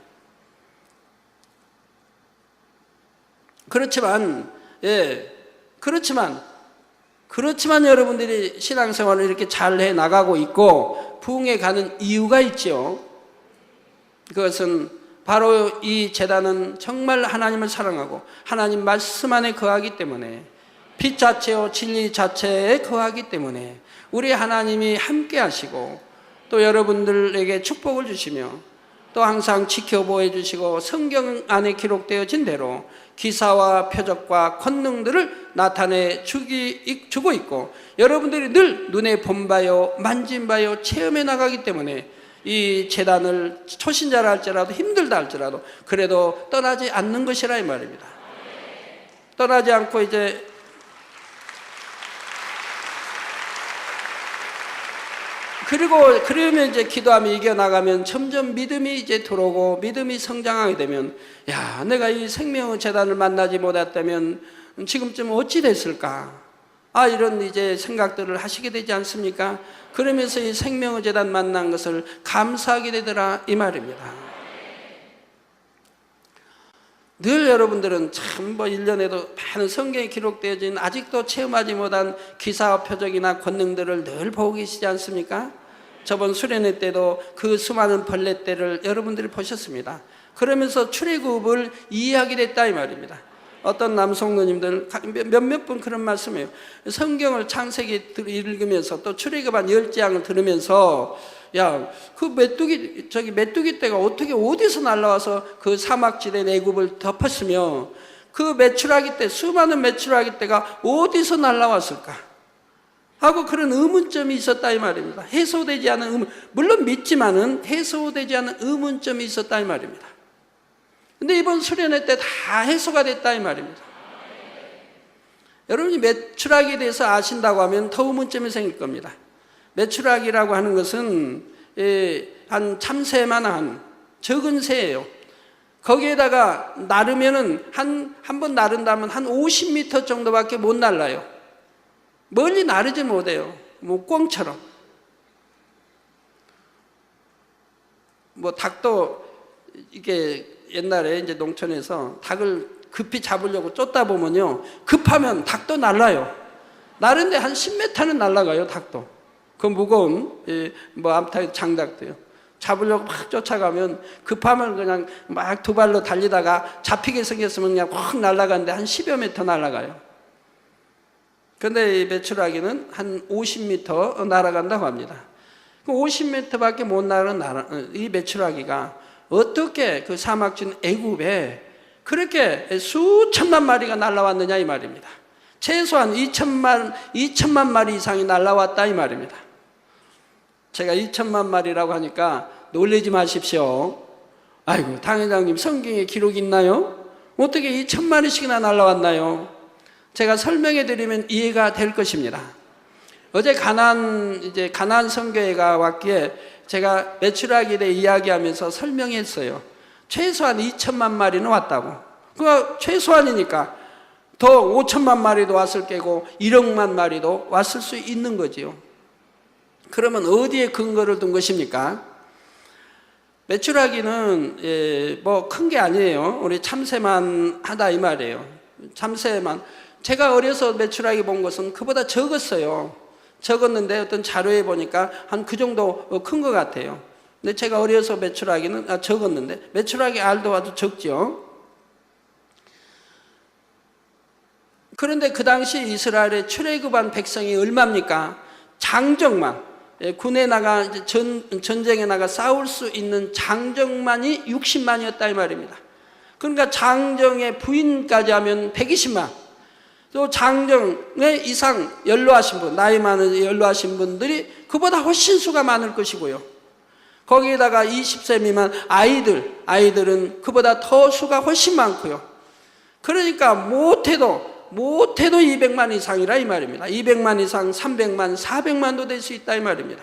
그렇지만 여러분들이 신앙생활을 이렇게 잘 해나가고 있고 부흥해 가는 이유가 있죠. 그것은 바로 이 재단은 정말 하나님을 사랑하고 하나님 말씀 안에 거하기 때문에 빛 자체요 진리 자체에 거하기 때문에 우리 하나님이 함께 하시고 또 여러분들에게 축복을 주시며 또 항상 지켜보해 주시고 성경 안에 기록되어진 대로 기사와 표적과 권능들을 나타내 주고 있고 여러분들이 늘 눈에 본 바요 만진 바요 체험해 나가기 때문에 이 재단을 초신자라 할지라도 힘들다 할지라도 그래도 떠나지 않는 것이라 이 말입니다. 떠나지 않고 이제 그러면 이제 기도하며 이겨나가면 점점 믿음이 이제 들어오고 믿음이 성장하게 되면 야 내가 이 생명의 재단을 만나지 못했다면 지금쯤 어찌 됐을까 이런 이제 생각들을 하시게 되지 않습니까? 그러면서 이 생명의 재단 만난 것을 감사하게 되더라 이 말입니다. 늘 여러분들은 참 1년에도 많은 성경에 기록되어진 아직도 체험하지 못한 기사와 표적이나 권능들을 늘 보고 계시지 않습니까? 저번 수련회 때도 그 수많은 벌레떼를 여러분들이 보셨습니다. 그러면서 출애굽을 이해하게 됐다 이 말입니다. 어떤 남성노님들 몇몇 분 그런 말씀이에요. 성경을 창세기 읽으면서 또 출애굽한 10장을 들으면서 야, 그 메뚜기 떼가 어떻게 어디서 날라와서 그 사막지대 애굽을 덮었으며 그 메추라기 떼, 수많은 메추라기 떼가 어디서 날라왔을까 하고 그런 의문점이 있었다 이 말입니다. 해소되지 않은 의문, 물론 믿지만은 해소되지 않은 의문점이 있었다 이 말입니다. 근데 이번 수련회 때 다 해소가 됐다 이 말입니다. 여러분이 메추라기에 대해서 아신다고 하면 더 의문점이 생길 겁니다. 메추라기라고 하는 것은 한 참새만한 적은 새예요. 거기에다가 나르면은 한 번 나른다면 한 50m 정도밖에 못 날라요. 멀리 나르지 못해요. 뭐 꿩처럼. 뭐 닭도 이게 옛날에 이제 농촌에서 닭을 급히 잡으려고 쫓다 보면요, 급하면 닭도 날라요. 나른데 한 10m는 날아가요, 닭도. 그 무거운 뭐 암탉 장닭도요. 잡으려고 막 쫓아가면 급하면 그냥 막 두 발로 달리다가 잡히게 생겼으면 그냥 확 날아가는데 한 10여 미터 날아가요. 근데 이 메추라기는 한 50m 날아간다고 합니다. 50m밖에 못 나가는 이 메추라기가 어떻게 그 사막진 애굽에 그렇게 수천만 마리가 날아왔느냐 이 말입니다. 최소한 2천만 마리 이상이 날아왔다 이 말입니다. 제가 2천만 마리라고 하니까 놀라지 마십시오. 아이고, 당회장님 성경에 기록이 있나요? 어떻게 2천 마리씩이나 날아왔나요? 제가 설명해 드리면 이해가 될 것입니다. 어제 가나안 선교회가 왔기에 제가 메추라기에 대해 이야기하면서 설명했어요. 최소한 2천만 마리는 왔다고. 그거 최소한이니까 더 5천만 마리도 왔을 거고 1억만 마리도 왔을 수 있는 거지요. 그러면 어디에 근거를 둔 것입니까? 메추라기는 뭐 큰 게 아니에요. 우리 참새만 하다 이 말이에요. 참새만. 제가 어려서 메추라기 본 것은 그보다 적었어요. 적었는데 어떤 자료에 보니까 한 그 정도 큰 것 같아요. 근데 제가 어려서 메추라기는 적었는데 메추라기 알도 아주 적죠. 그런데 그 당시 이스라엘의 출애굽한 백성이 얼마입니까? 장정만, 군에 나가 전쟁에 나가 싸울 수 있는 장정만이 60만이었다 이 말입니다. 그러니까 장정의 부인까지 하면 120만. 또 장정의 이상 연로하신 분, 나이 많은 연로하신 분들이 그보다 훨씬 수가 많을 것이고요. 거기에다가 20세 미만 아이들은 그보다 더 수가 훨씬 많고요. 그러니까 못해도 200만 이상이라 이 말입니다. 200만 이상, 300만, 400만도 될 수 있다 이 말입니다.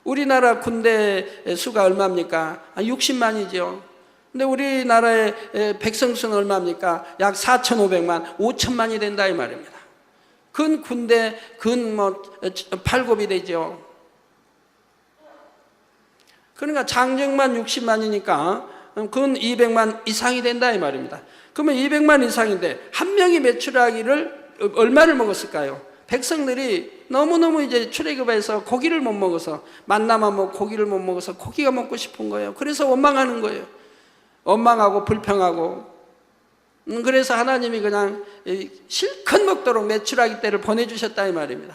우리나라 군대 수가 얼마입니까? 60만이죠. 근데 우리나라의 백성 수는 얼마입니까? 약 4,500만, 5천만이 된다 이 말입니다. 군대, 팔굽이 되죠. 그러니까 장정만 60만이니까 근 200만 이상이 된다 이 말입니다. 그러면 200만 이상인데 한 명이 메추라기를 얼마를 먹었을까요? 백성들이 너무너무 이제 출애굽해서 고기를 못 먹어서 만나만 먹고 고기를 못 먹어서 고기가 먹고 싶은 거예요. 그래서 원망하는 거예요. 원망하고 불평하고. 그래서 하나님이 그냥 실컷 먹도록 메추라기 떼를 보내주셨다 이 말입니다.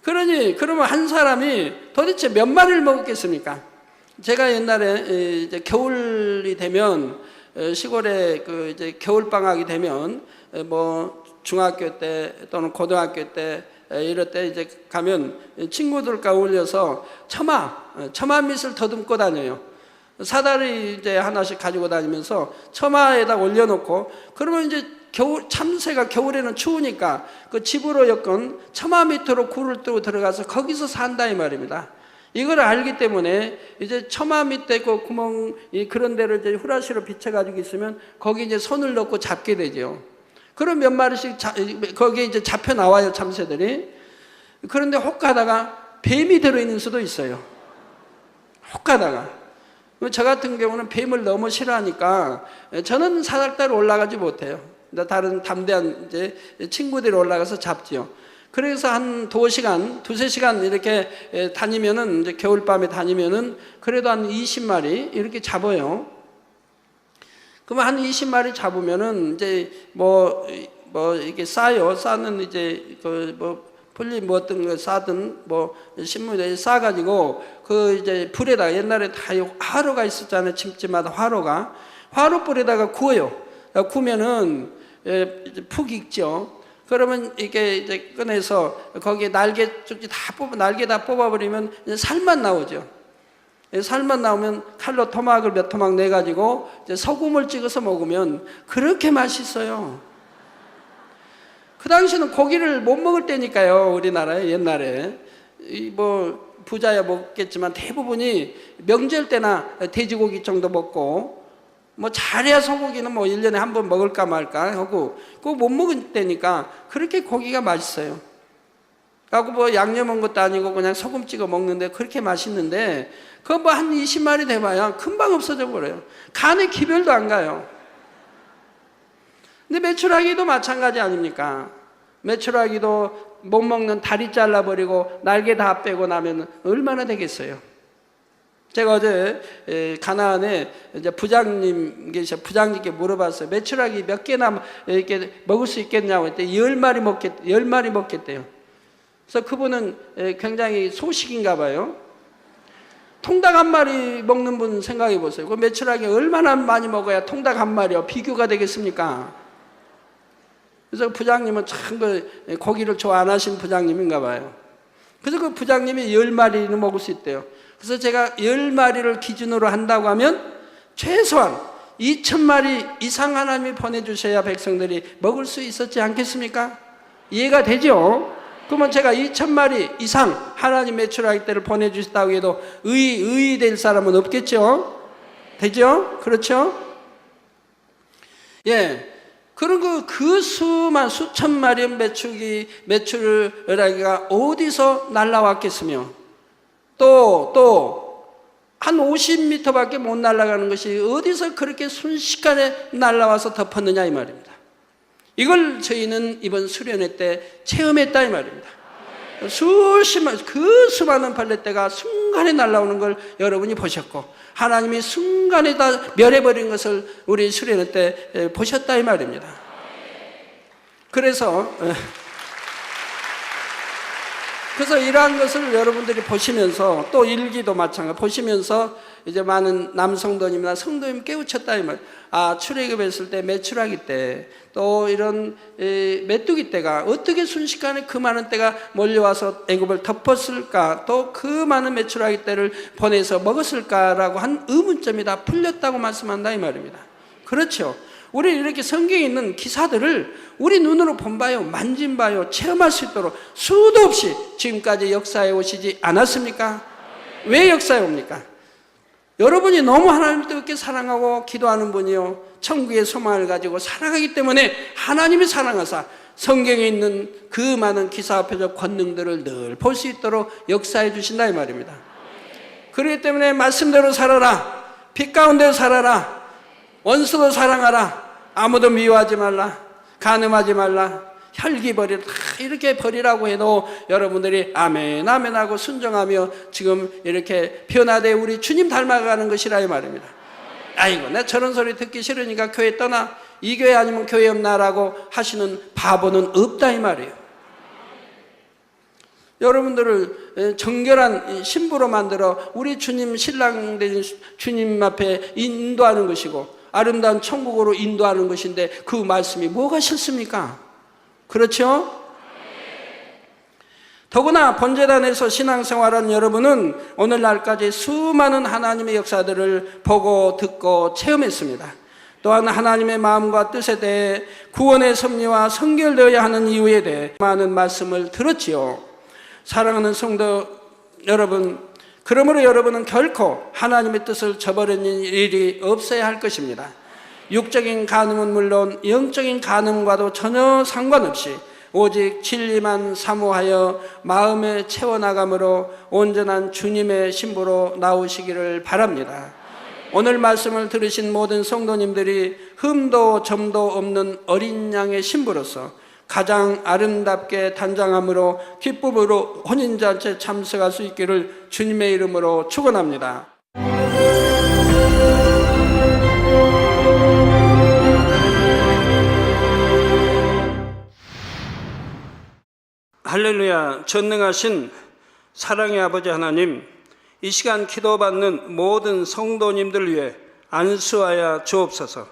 그러면 한 사람이 도대체 몇 마리를 먹었겠습니까? 제가 옛날에 이제 겨울이 되면 시골에 이제 겨울 방학이 되면 뭐 중학교 때 또는 고등학교 때 이럴 때 이제 가면 친구들과 어울려서 처마 밑을 더듬고 다녀요. 사다리 이제 하나씩 가지고 다니면서 처마에다 올려놓고 그러면 이제 참새가 겨울에는 추우니까 그 집으로 엮은 처마 밑으로 굴을 뚫고 들어가서 거기서 산다 이 말입니다. 이걸 알기 때문에 이제 처마 밑에 그 구멍 그런 데를 이제 후라시로 비춰가지고 있으면 거기 이제 손을 넣고 잡게 되죠. 그럼 몇 마리씩 거기에 이제 잡혀 나와요 참새들이. 그런데 혹 가다가 뱀이 들어있는 수도 있어요. 혹 가다가. 저 같은 경우는 뱀을 너무 싫어하니까 저는 사닥다리 올라가지 못해요. 다른 담대한 이제 친구들이 올라가서 잡지요. 그래서 한 2시간, 2~3시간 이렇게 다니면은, 이제 겨울밤에 다니면은 그래도 한 20마리 이렇게 잡아요. 그러면 한 20마리 잡으면은 이제 이게 싸요. 싸는 이제 풀리 어떤 거 싸든 신문에 싸가지고 이제 불에다가 옛날에 다 화로가 있었잖아요. 집집마다 화로불에다가 구워요. 구우면은 푹 익죠. 그러면 이게 이제 꺼내서 거기에 날개 다 뽑아버리면 살만 나오죠. 살만 나오면 칼로 토막을 몇 토막 내가지고 이제 소금을 찍어서 먹으면 그렇게 맛있어요. 그 당시는 고기를 못 먹을 때니까요. 우리나라에 옛날에 부자야 먹겠지만 대부분이 명절 때나 돼지고기 정도 먹고 잘해야 소고기는 1년에 한 번 먹을까 말까 하고 그거 못 먹을 때니까 그렇게 고기가 맛있어요. 하고 양념한 것도 아니고 그냥 소금 찍어 먹는데 그렇게 맛있는데 그거 한 20마리 돼봐야 금방 없어져 버려요. 간에 기별도 안 가요. 근데 메추라기도 마찬가지 아닙니까? 메추라기도 못 먹는 다리 잘라버리고 날개 다 빼고 나면 얼마나 되겠어요? 제가 어제 가나안에 이제 부장님께 물어봤어요. 메추라기 몇 개나 이렇게 먹을 수 있겠냐고 했더니 10마리 먹겠대요. 그래서 그분은 굉장히 소식인가 봐요. 통닭 한 마리 먹는 분 생각해 보세요. 그 메추라기 얼마나 많이 먹어야 통닭 한 마리요 비교가 되겠습니까? 그래서 부장님은 참 고기를 좋아 안 하신 부장님인가 봐요. 그래서 그 부장님이 10마리는 먹을 수 있대요. 그래서 제가 10마리를 기준으로 한다고 하면 최소한 2,000마리 이상 하나님이 보내주셔야 백성들이 먹을 수 있었지 않겠습니까? 이해가 되죠? 그러면 제가 2,000마리 이상 하나님 메추라기 떼를 보내주셨다고 해도 의의 될 사람은 없겠죠? 되죠? 그렇죠? 예. 그리고 그 수천 마리의 메추라기가 어디서 날라왔겠으며 또 한 50m밖에 못 날아가는 것이 어디서 그렇게 순식간에 날아와서 덮었느냐 이 말입니다. 이걸 저희는 이번 수련회 때 체험했다 이 말입니다. 그 수많은 벌레떼가 순간에 날아오는 걸 여러분이 보셨고 하나님이 순간에 다 멸해버린 것을 우리 수련회 때 보셨다 이 말입니다. 그래서 이러한 것을 여러분들이 보시면서 또 일기도 마찬가지 보시면서 이제 많은 남성도님이나 성도님 깨우쳤다 이 말. 출애굽했을 때 메추라기 때 또 이런 메뚜기 떼가 어떻게 순식간에 그 많은 떼가 몰려와서 애굽을 덮었을까? 또 그 많은 메추라기 떼를 보내서 먹었을까라고 한 의문점이 다 풀렸다고 말씀한다 이 말입니다. 그렇죠. 우리 이렇게 성경에 있는 기사들을 우리 눈으로 본 바요, 만진 바요, 체험할 수 있도록 수도 없이 지금까지 역사해 오시지 않았습니까? 왜 역사해 옵니까? 여러분이 너무 하나님을 뜨겁게 사랑하고 기도하는 분이요, 천국의 소망을 가지고 살아가기 때문에 하나님이 사랑하사 성경에 있는 그 많은 기사표적 권능들을 늘 볼 수 있도록 역사해 주신다 이 말입니다. 그렇기 때문에 말씀대로 살아라, 빛 가운데 살아라, 원수도 사랑하라, 아무도 미워하지 말라, 간음하지 말라, 혈기 버리라, 이렇게 버리라고 해도 여러분들이 아멘 아멘 하고 순종하며 지금 이렇게 변화돼 우리 주님 닮아가는 것이라 이 말입니다. 아이고 나 저런 소리 듣기 싫으니까 교회 떠나, 이 교회 아니면 교회 없나라고 하시는 바보는 없다 이 말이에요. 여러분들을 정결한 신부로 만들어 우리 주님 신랑 된 주님 앞에 인도하는 것이고 아름다운 천국으로 인도하는 것인데 그 말씀이 뭐가 싫습니까? 그렇죠? 더구나 본제단에서 신앙생활한 여러분은 오늘날까지 수많은 하나님의 역사들을 보고 듣고 체험했습니다. 또한 하나님의 마음과 뜻에 대해 구원의 섭리와 성결되어야 하는 이유에 대해 많은 말씀을 들었지요. 사랑하는 성도 여러분, 그러므로 여러분은 결코 하나님의 뜻을 저버리는 일이 없어야 할 것입니다. 육적인 간음은 물론 영적인 간음과도 전혀 상관없이 오직 진리만 사모하여 마음에 채워나감으로 온전한 주님의 신부로 나오시기를 바랍니다. 오늘 말씀을 들으신 모든 성도님들이 흠도 점도 없는 어린 양의 신부로서 가장 아름답게 단장함으로 기쁨으로 혼인잔치에 참석할 수 있기를 주님의 이름으로 축원합니다. 할렐루야. 전능하신 사랑의 아버지 하나님, 이 시간 기도받는 모든 성도님들 위해 안수하여 주옵소서.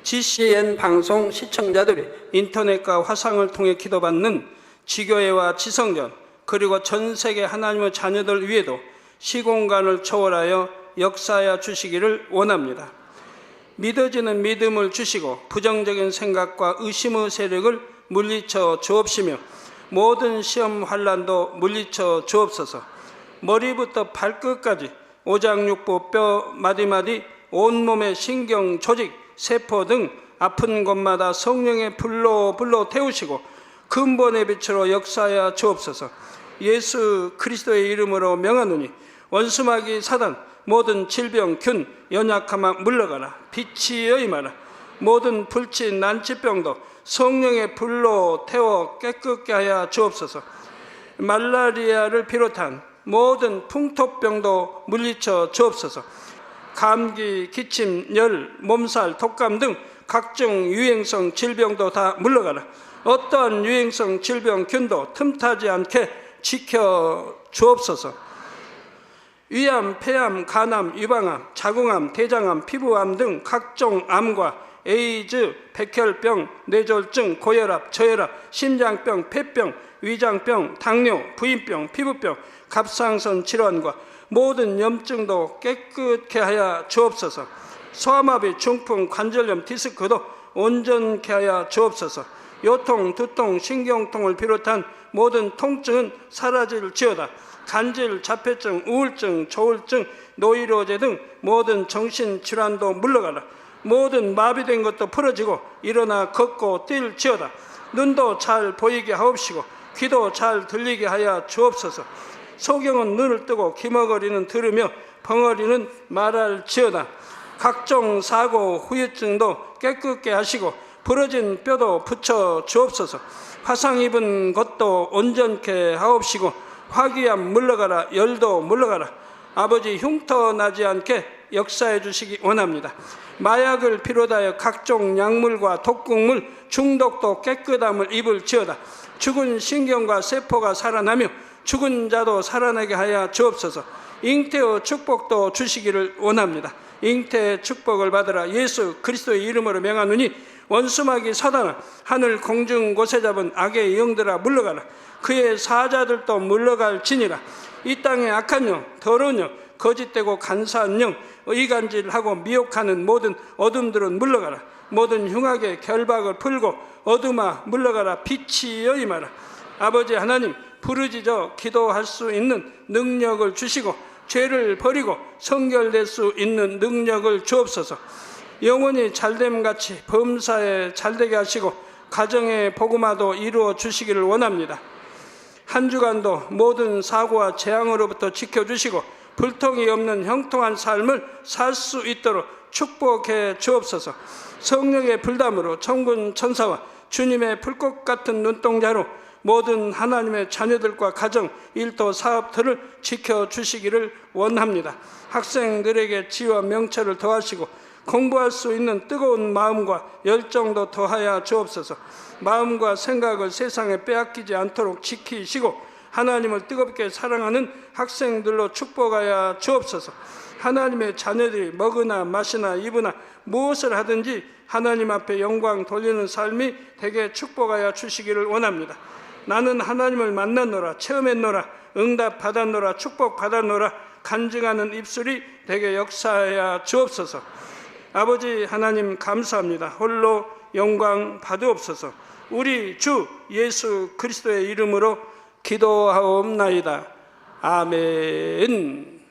GCN 방송 시청자들이 인터넷과 화상을 통해 기도받는 지교회와 지성전, 그리고 전 세계 하나님의 자녀들 위에도 시공간을 초월하여 역사하여 주시기를 원합니다. 믿어지는 믿음을 주시고 부정적인 생각과 의심의 세력을 물리쳐 주옵시며 모든 시험 환난도 물리쳐 주옵소서. 머리부터 발끝까지 오장육부 뼈 마디마디 온몸의 신경 조직 세포 등 아픈 곳마다 성령의 불로 태우시고 근본의 빛으로 역사하여 주옵소서. 예수 그리스도의 이름으로 명하노니 원수마귀 사단 모든 질병 균 연약함아 물러가라. 빛이여 임하라. 모든 불치 난치병도 성령의 불로 태워 깨끗게 하여 주옵소서. 말라리아를 비롯한 모든 풍토병도 물리쳐 주옵소서. 감기, 기침, 열, 몸살, 독감 등 각종 유행성 질병도 다 물러가라. 어떠한 유행성 질병균도 틈타지 않게 지켜 주옵소서. 위암, 폐암, 간암, 유방암, 자궁암, 대장암, 피부암 등 각종 암과 에이즈, 백혈병, 뇌졸중, 고혈압, 저혈압, 심장병, 폐병, 위장병, 당뇨, 부인병, 피부병, 갑상선 질환과 모든 염증도 깨끗게 하여 주옵소서. 소아마비, 중풍, 관절염, 디스크도 온전케 하여 주옵소서. 요통, 두통, 신경통을 비롯한 모든 통증은 사라질지어다. 간질, 자폐증, 우울증, 조울증, 노이로제 등 모든 정신질환도 물러가라. 모든 마비된 것도 풀어지고 일어나 걷고 뛸지어다. 눈도 잘 보이게 하옵시고 귀도 잘 들리게 하여 주옵소서. 소경은 눈을 뜨고 기머거리는 들으며 벙어리는 말할지어다. 각종 사고 후유증도 깨끗게 하시고 부러진 뼈도 붙여 주옵소서. 화상 입은 것도 온전케 하옵시고 화기암 물러가라. 열도 물러가라. 아버지 흉터 나지 않게 역사해 주시기 원합니다. 마약을 비롯하여 각종 약물과 독극물 중독도 깨끗함을 입을지어다. 죽은 신경과 세포가 살아나며 죽은 자도 살아나게 하여 주옵소서. 잉태의 축복도 주시기를 원합니다. 잉태의 축복을 받으라. 예수 그리스도의 이름으로 명하노니 원수마귀 사단아 하늘 공중 곳에 잡은 악의 영들아 물러가라. 그의 사자들도 물러갈지니라. 이 땅의 악한 영, 더러운 영, 거짓되고 간사한 영, 의간질하고 미혹하는 모든 어둠들은 물러가라. 모든 흉악의 결박을 풀고 어둠아 물러가라. 빛이여 임하라. 아버지 하나님, 부르짖어 기도할 수 있는 능력을 주시고 죄를 버리고 성결될 수 있는 능력을 주옵소서. 영원히 잘됨같이 범사에 잘되게 하시고 가정의 복음화도 이루어 주시기를 원합니다. 한 주간도 모든 사고와 재앙으로부터 지켜주시고 불통이 없는 형통한 삶을 살 수 있도록 축복해 주옵소서. 성령의 불담으로 천군 천사와 주님의 불꽃 같은 눈동자로 모든 하나님의 자녀들과 가정, 일도, 사업들을 지켜주시기를 원합니다. 학생들에게 지혜와 명철을 더하시고 공부할 수 있는 뜨거운 마음과 열정도 더하여 주옵소서. 마음과 생각을 세상에 빼앗기지 않도록 지키시고 하나님을 뜨겁게 사랑하는 학생들로 축복하여 주옵소서. 하나님의 자녀들이 먹으나 마시나 입으나 무엇을 하든지 하나님 앞에 영광 돌리는 삶이 되게 축복하여 주시기를 원합니다. 나는 하나님을 만났노라, 체험했노라, 응답 받았노라, 축복 받았노라 간증하는 입술이 되게 역사하여 주옵소서. 아버지 하나님 감사합니다. 홀로 영광 받으옵소서. 우리 주 예수 그리스도의 이름으로 기도하옵나이다. 아멘.